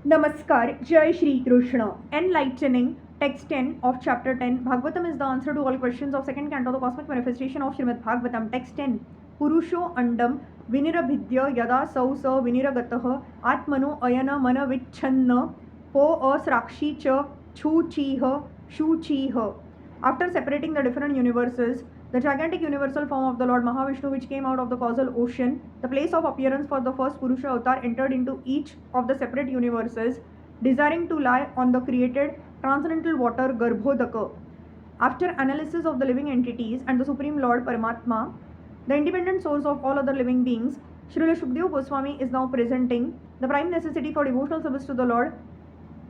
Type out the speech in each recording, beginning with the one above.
Namaskar, Jai Shri Krishna. Enlightening, text 10 of chapter 10. Bhagavatam is the answer to all questions of second canto, the cosmic manifestation of Srimad Bhagavatam. Text 10. Purusho andam vinirabhidya yada sau sa viniragatah atmano ayana mana vichhanna po asrakshi cha chu chiha shu chiha. After separating the different universes, the gigantic universal form of the Lord Mahavishnu, which came out of the causal ocean, the place of appearance for the first Purusha avatar, entered into each of the separate universes, desiring to lie on the created transcendental water Garbhodaka. After analysis of the living entities and the Supreme Lord Paramatma, the independent source of all other living beings, Srila Shukdev Goswami is now presenting the prime necessity for devotional service to the Lord,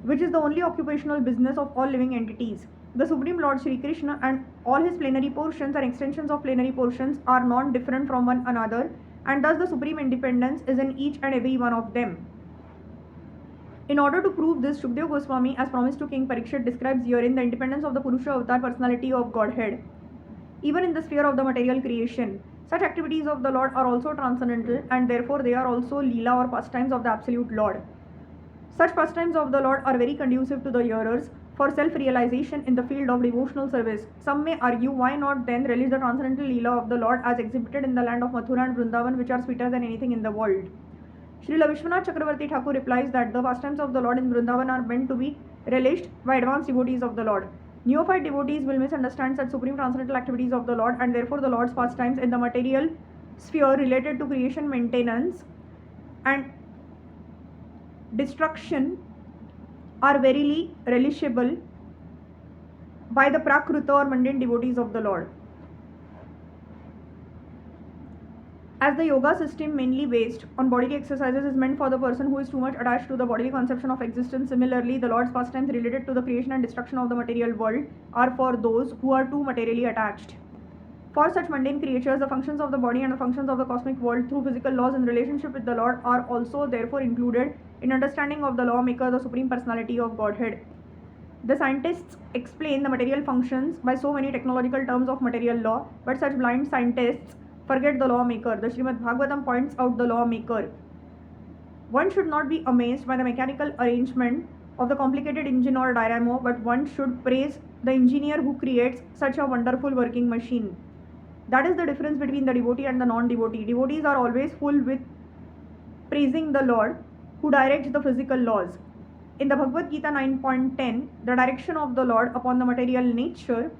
which is the only occupational business of all living entities. The Supreme Lord Sri Krishna and all his plenary portions and extensions of plenary portions are non-different from one another, and thus the supreme independence is in each and every one of them. In order to prove this, Shukdev Goswami, as promised to King Parikshit, describes herein the independence of the Purusha avatar personality of Godhead. Even in the sphere of the material creation, such activities of the Lord are also transcendental, and therefore they are also Leela or pastimes of the absolute Lord. Such pastimes of the Lord are very conducive to the hearers for self-realization in the field of devotional service. Some may argue, why not then relish the transcendental Leela of the Lord as exhibited in the land of Mathura and Vrindavan, which are sweeter than anything in the world? Srila Vishwanath Chakravarti Thakur replies that the pastimes of the Lord in Vrindavan are meant to be relished by advanced devotees of the Lord. Neophyte devotees will misunderstand such supreme transcendental activities of the Lord, and therefore the Lord's pastimes in the material sphere related to creation, maintenance, and destruction are verily relishable by the Prakruta or mundane devotees of the Lord. As the yoga system mainly based on bodily exercises is meant for the person who is too much attached to the bodily conception of existence, similarly the Lord's pastimes related to the creation and destruction of the material world are for those who are too materially attached. For such mundane creatures, the functions of the body and the functions of the cosmic world through physical laws in relationship with the Lord are also therefore included in understanding of the lawmaker, the Supreme Personality of Godhead. The scientists explain the material functions by so many technological terms of material law, but such blind scientists forget the lawmaker. The Srimad Bhagavatam points out the lawmaker. One should not be amazed by the mechanical arrangement of the complicated engine or dynamo, but one should praise the engineer who creates such a wonderful working machine. That is the difference between the devotee and the non-devotee. Devotees are always full with praising the Lord who directs the physical laws. In the Bhagavad Gita 9.10, the direction of the Lord upon the material nature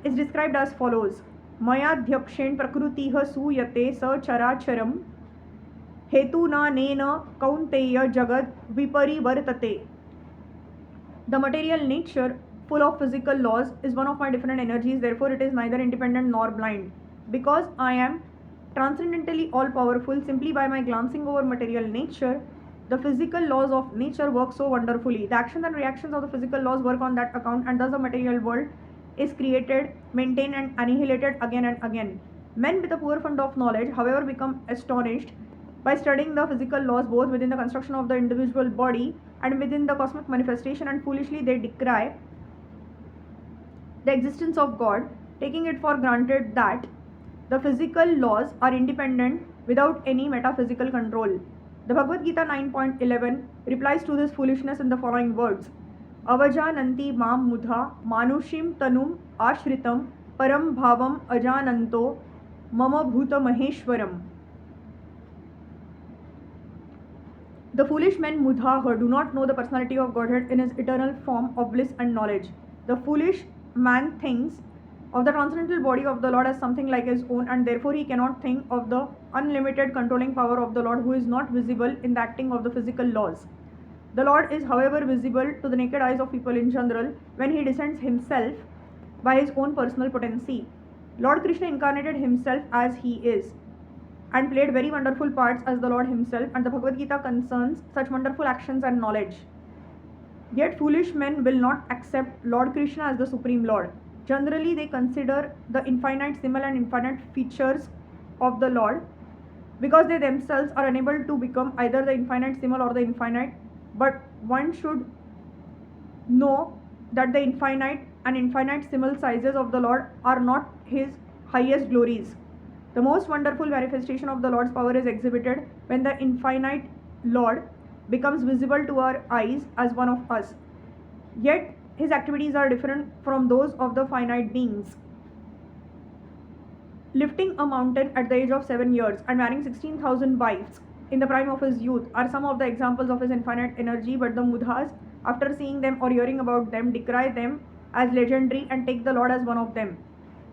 is described as follows. Maya dhyakshen prakrutiha suyate sa characharam hetuna nena kaunteya jagad viparivartate. The material nature, full of physical laws, is one of my different energies, therefore it is neither independent nor blind. Because I am transcendentally all-powerful, simply by my glancing over material nature, the physical laws of nature work so wonderfully. The actions and reactions of the physical laws work on that account, and thus the material world is created, maintained, and annihilated again and again. Men with a poor fund of knowledge, however, become astonished by studying the physical laws both within the construction of the individual body and within the cosmic manifestation, and foolishly they decry the existence of God, taking it for granted that the physical laws are independent without any metaphysical control. The Bhagavad Gita 9.11 replies to this foolishness in the following words. Avajananti mam mudha manushim tanum ashritam param bhavam ajananto mama bhuta maheshwaram. The foolish men mudha do not know the personality of Godhead in his eternal form of bliss and knowledge. The foolish man thinks of the transcendental body of the Lord as something like his own, and therefore he cannot think of the unlimited controlling power of the Lord, who is not visible in the acting of the physical laws. The Lord is, however, visible to the naked eyes of people in general when he descends himself by his own personal potency. Lord Krishna incarnated himself as he is and played very wonderful parts as the Lord himself, and the Bhagavad Gita concerns such wonderful actions and knowledge. Yet foolish men will not accept Lord Krishna as the Supreme Lord. Generally, they consider the infinite symbol and infinite features of the Lord because they themselves are unable to become either the infinite symbol or the infinite. But one should know that the infinite and infinite symbol sizes of the Lord are not his highest glories. The most wonderful manifestation of the Lord's power is exhibited when the infinite Lord becomes visible to our eyes as one of us. Yet, his activities are different from those of the finite beings. Lifting a mountain at the age of 7 years and marrying 16,000 wives in the prime of his youth are some of the examples of his infinite energy, but the Mudhas, after seeing them or hearing about them, decry them as legendary and take the Lord as one of them.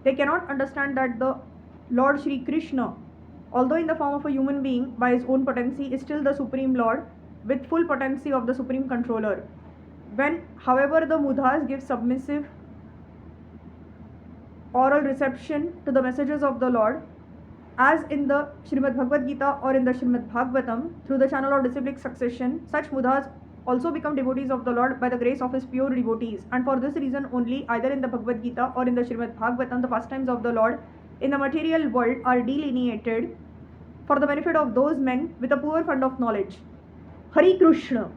They cannot understand that the Lord Sri Krishna, although in the form of a human being by his own potency, is still the Supreme Lord with full potency of the Supreme Controller. When, however, the Mudhas give submissive oral reception to the messages of the Lord, as in the Srimad Bhagavad Gita or in the Srimad Bhagavatam, through the channel of disciplic succession, such Mudhas also become devotees of the Lord by the grace of his pure devotees. And for this reason only, either in the Bhagavad Gita or in the Srimad Bhagavatam, the pastimes of the Lord in the material world are delineated for the benefit of those men with a poor fund of knowledge. Hari Krishna.